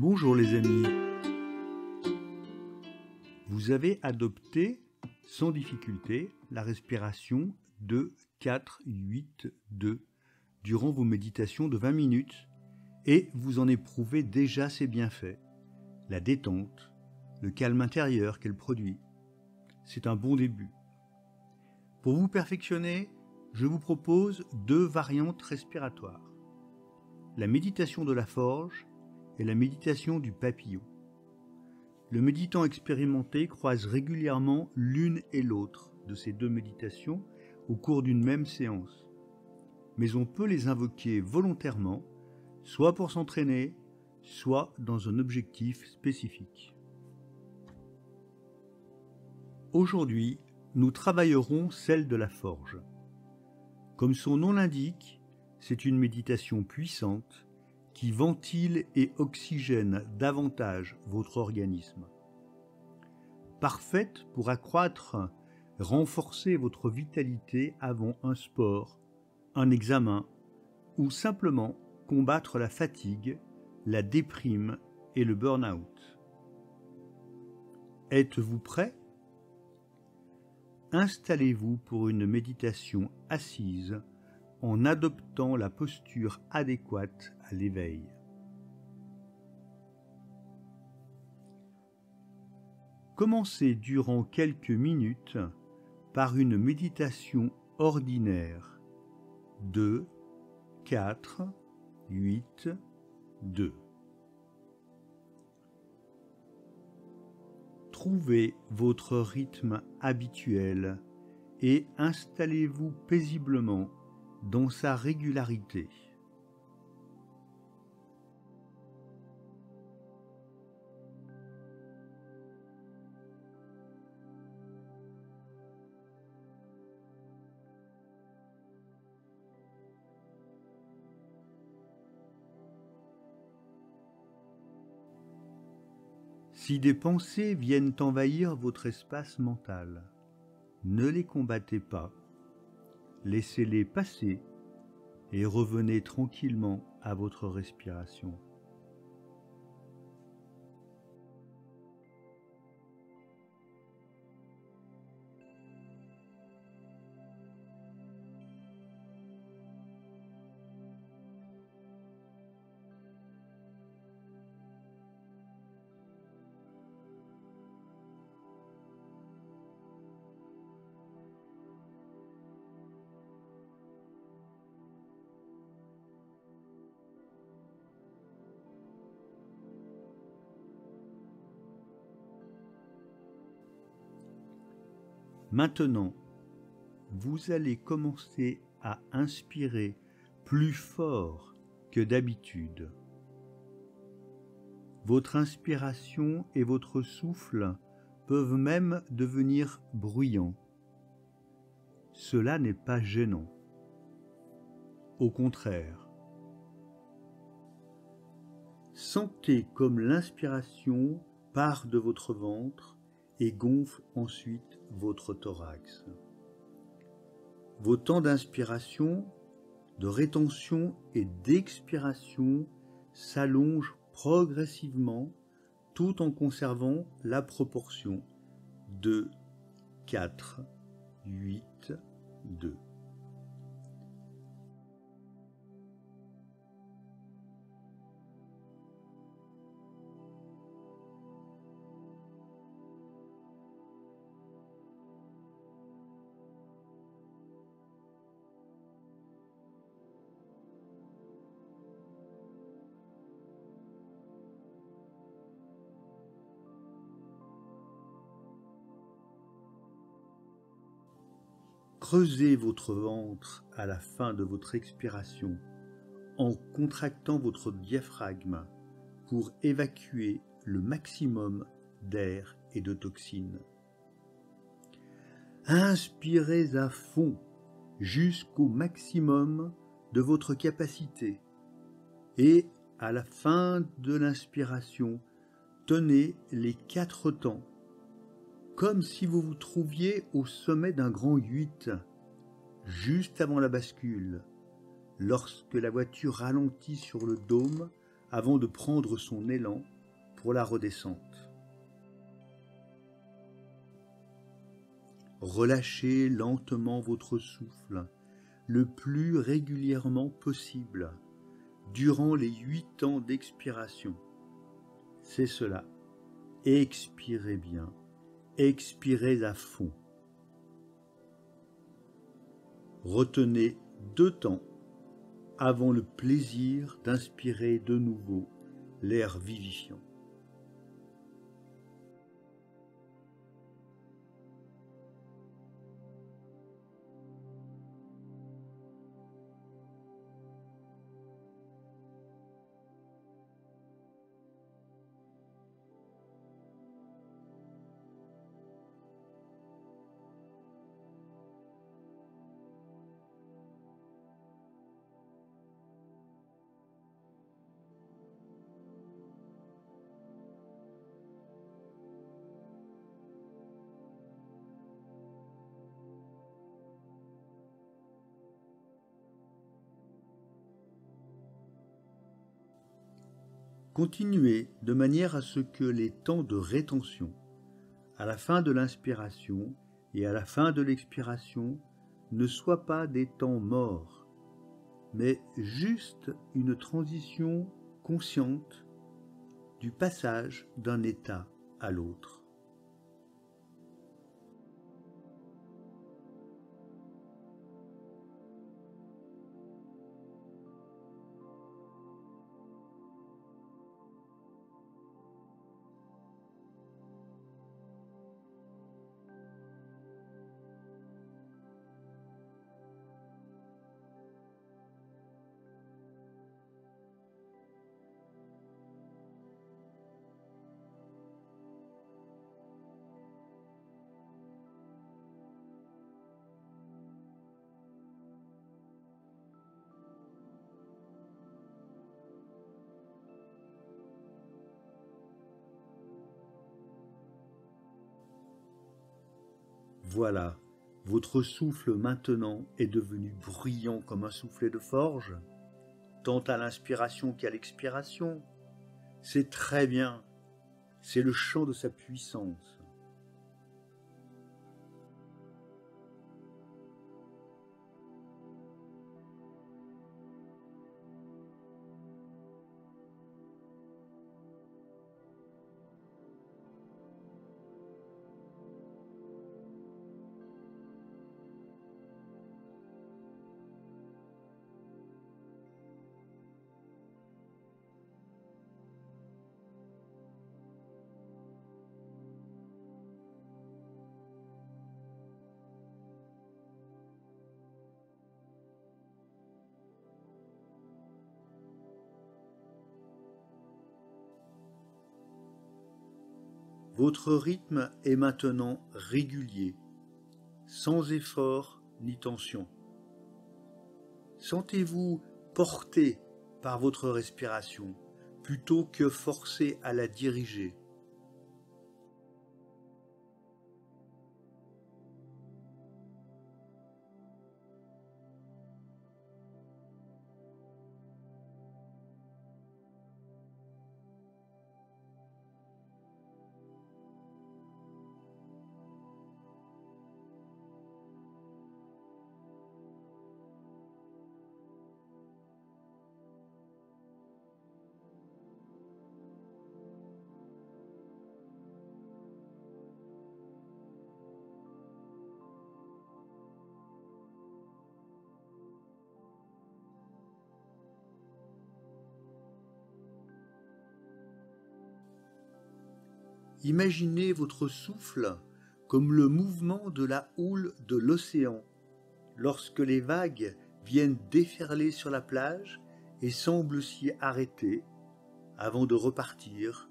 Bonjour les amis. Vous avez adopté sans difficulté la respiration 2-4-8-2 durant vos méditations de 20 minutes et vous en éprouvez déjà ses bienfaits, la détente, le calme intérieur qu'elle produit. C'est un bon début. Pour vous perfectionner, je vous propose 2 variantes respiratoires. La méditation de la forge et la méditation du papillon. Le méditant expérimenté croise régulièrement l'une et l'autre de ces 2 méditations au cours d'une même séance. Mais on peut les invoquer volontairement, soit pour s'entraîner, soit dans un objectif spécifique. Aujourd'hui, nous travaillerons celle de la forge. Comme son nom l'indique, c'est une méditation puissante qui ventile et oxygène davantage votre organisme. Parfaite pour accroître, renforcer votre vitalité avant un sport, un examen ou simplement combattre la fatigue, la déprime et le burn-out. Êtes-vous prêt ? Installez-vous pour une méditation assise en adoptant la posture adéquate à l'éveil. Commencez durant quelques minutes par une méditation ordinaire 2, 4, 8, 2. Trouvez votre rythme habituel et installez-vous paisiblement dans sa régularité. Si des pensées viennent envahir votre espace mental, ne les combattez pas. Laissez-les passer et revenez tranquillement à votre respiration. Maintenant, vous allez commencer à inspirer plus fort que d'habitude. Votre inspiration et votre souffle peuvent même devenir bruyants. Cela n'est pas gênant. Au contraire, sentez comme l'inspiration part de votre ventre et gonfle ensuite votre thorax. Vos temps d'inspiration, de rétention et d'expiration s'allongent progressivement tout en conservant la proportion 2, 4, 8, 2. Creusez votre ventre à la fin de votre expiration en contractant votre diaphragme pour évacuer le maximum d'air et de toxines. Inspirez à fond jusqu'au maximum de votre capacité et à la fin de l'inspiration, tenez les 4 temps comme si vous vous trouviez au sommet d'un grand 8, juste avant la bascule, lorsque la voiture ralentit sur le dôme avant de prendre son élan pour la redescente. Relâchez lentement votre souffle le plus régulièrement possible durant les 8 temps d'expiration. C'est cela. Expirez bien, expirez à fond. Retenez 2 temps avant le plaisir d'inspirer de nouveau l'air vivifiant. Continuez de manière à ce que les temps de rétention, à la fin de l'inspiration et à la fin de l'expiration, ne soient pas des temps morts, mais juste une transition consciente du passage d'un état à l'autre. Voilà, votre souffle maintenant est devenu bruyant comme un soufflet de forge, tant à l'inspiration qu'à l'expiration. C'est très bien, c'est le chant de sa puissance. Votre rythme est maintenant régulier, sans effort ni tension. Sentez-vous porté par votre respiration plutôt que forcé à la diriger. Imaginez votre souffle comme le mouvement de la houle de l'océan lorsque les vagues viennent déferler sur la plage et semblent s'y arrêter avant de repartir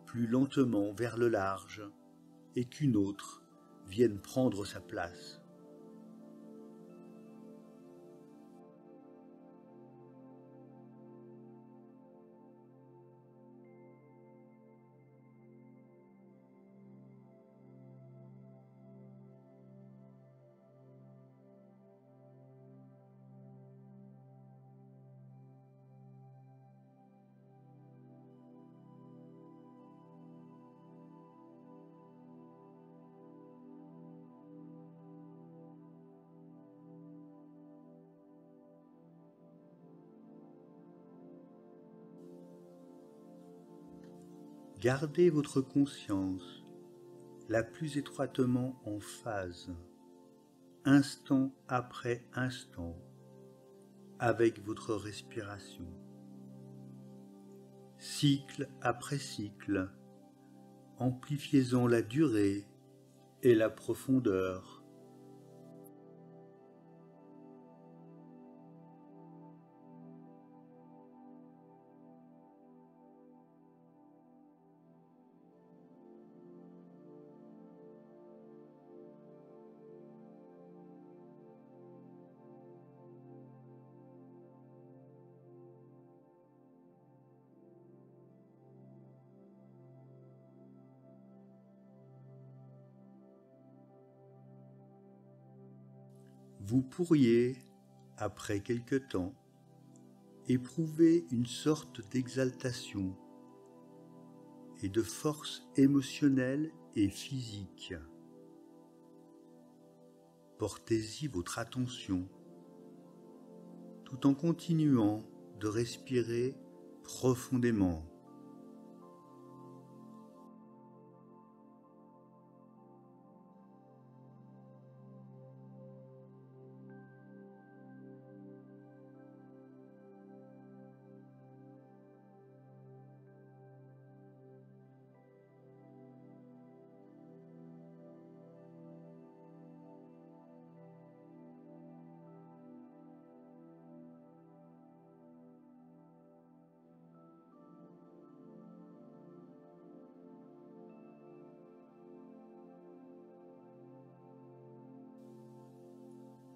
plus lentement vers le large et qu'une autre vienne prendre sa place. Gardez votre conscience la plus étroitement en phase, instant après instant, avec votre respiration, cycle après cycle, amplifiez-en la durée et la profondeur. Vous pourriez, après quelque temps, éprouver une sorte d'exaltation et de force émotionnelle et physique. Portez-y votre attention, tout en continuant de respirer profondément.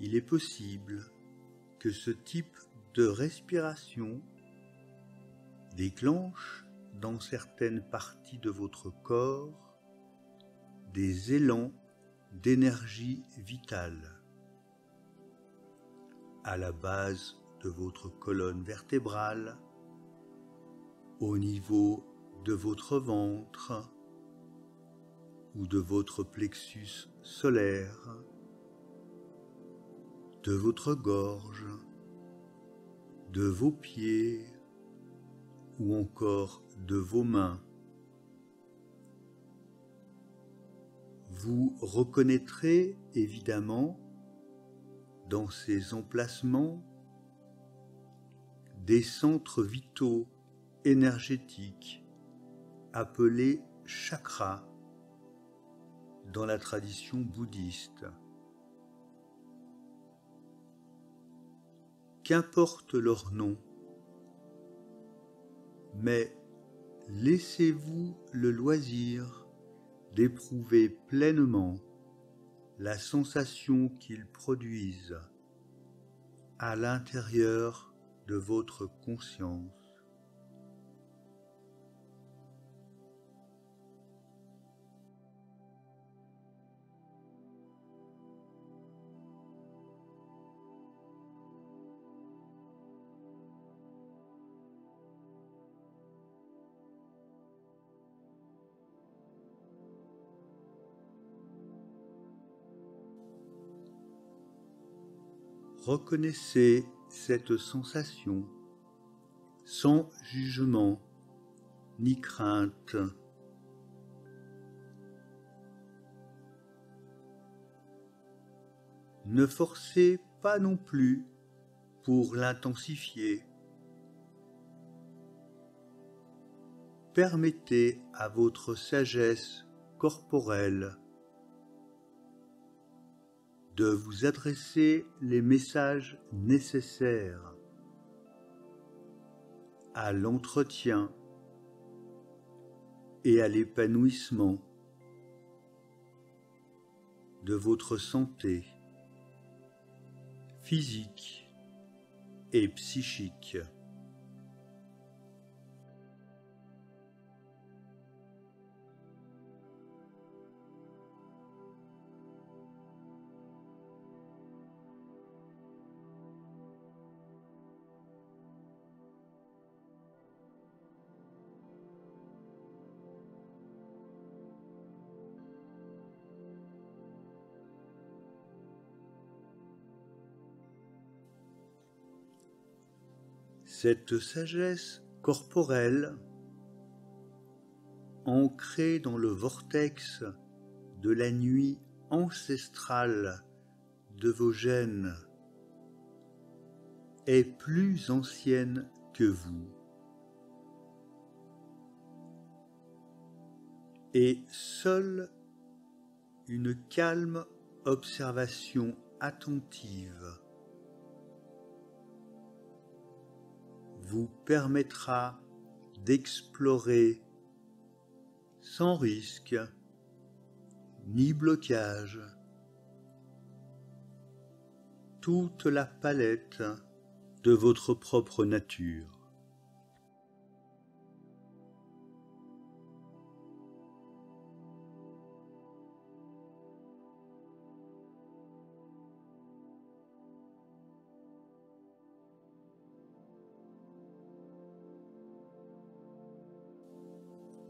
Il est possible que ce type de respiration déclenche dans certaines parties de votre corps des élans d'énergie vitale à la base de votre colonne vertébrale, au niveau de votre ventre ou de votre plexus solaire, de votre gorge, de vos pieds ou encore de vos mains. Vous reconnaîtrez évidemment dans ces emplacements des centres vitaux énergétiques appelés chakras dans la tradition bouddhiste. Qu'importe leur nom, mais laissez-vous le loisir d'éprouver pleinement la sensation qu'ils produisent à l'intérieur de votre conscience. Reconnaissez cette sensation sans jugement ni crainte. Ne forcez pas non plus pour l'intensifier. Permettez à votre sagesse corporelle de vous adresser les messages nécessaires à l'entretien et à l'épanouissement de votre santé physique et psychique. Cette sagesse corporelle ancrée dans le vortex de la nuit ancestrale de vos gènes, est plus ancienne que vous. Et seule une calme observation attentive vous permettra d'explorer sans risque ni blocage toute la palette de votre propre nature.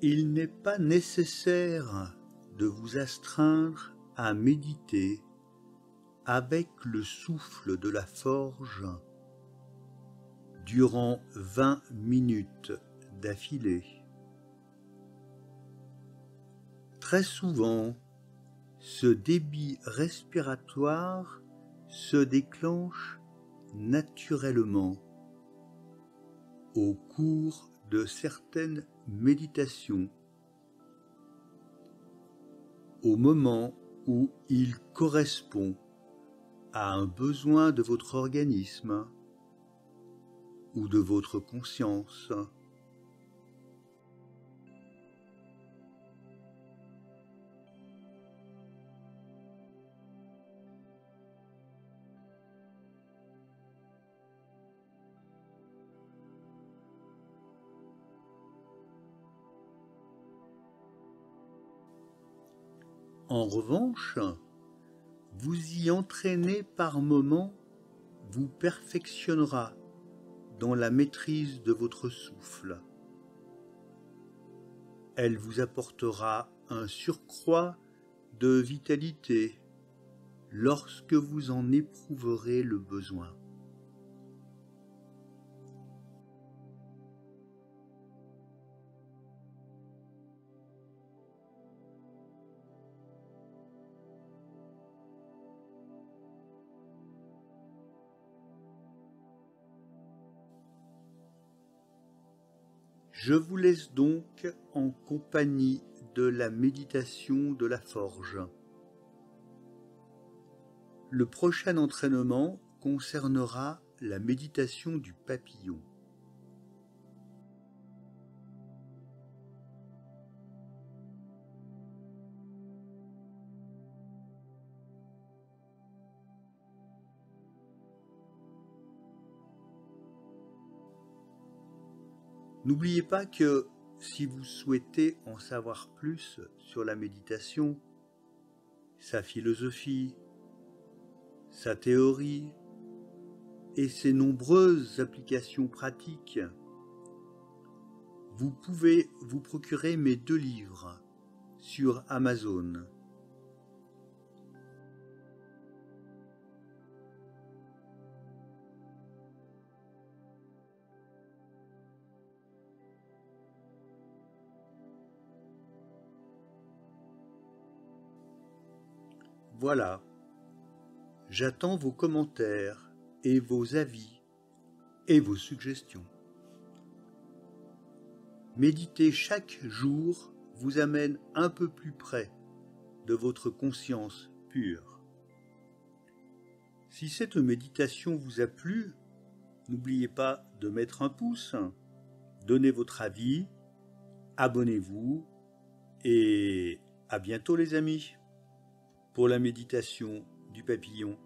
Il n'est pas nécessaire de vous astreindre à méditer avec le souffle de la forge durant 20 minutes d'affilée. Très souvent, ce débit respiratoire se déclenche naturellement au cours de certaines méditations, au moment où il correspond à un besoin de votre organisme ou de votre conscience. En revanche, vous y entraîner par moments vous perfectionnera dans la maîtrise de votre souffle. Elle vous apportera un surcroît de vitalité lorsque vous en éprouverez le besoin. Je vous laisse donc en compagnie de la méditation de la forge. Le prochain entraînement concernera la méditation du papillon. N'oubliez pas que si vous souhaitez en savoir plus sur la méditation, sa philosophie, sa théorie et ses nombreuses applications pratiques, vous pouvez vous procurer mes 2 livres sur Amazon. Voilà, j'attends vos commentaires et vos avis et vos suggestions. Méditer chaque jour vous amène un peu plus près de votre conscience pure. Si cette méditation vous a plu, n'oubliez pas de mettre un pouce, donnez votre avis, abonnez-vous et à bientôt les amis pour la méditation du papillon.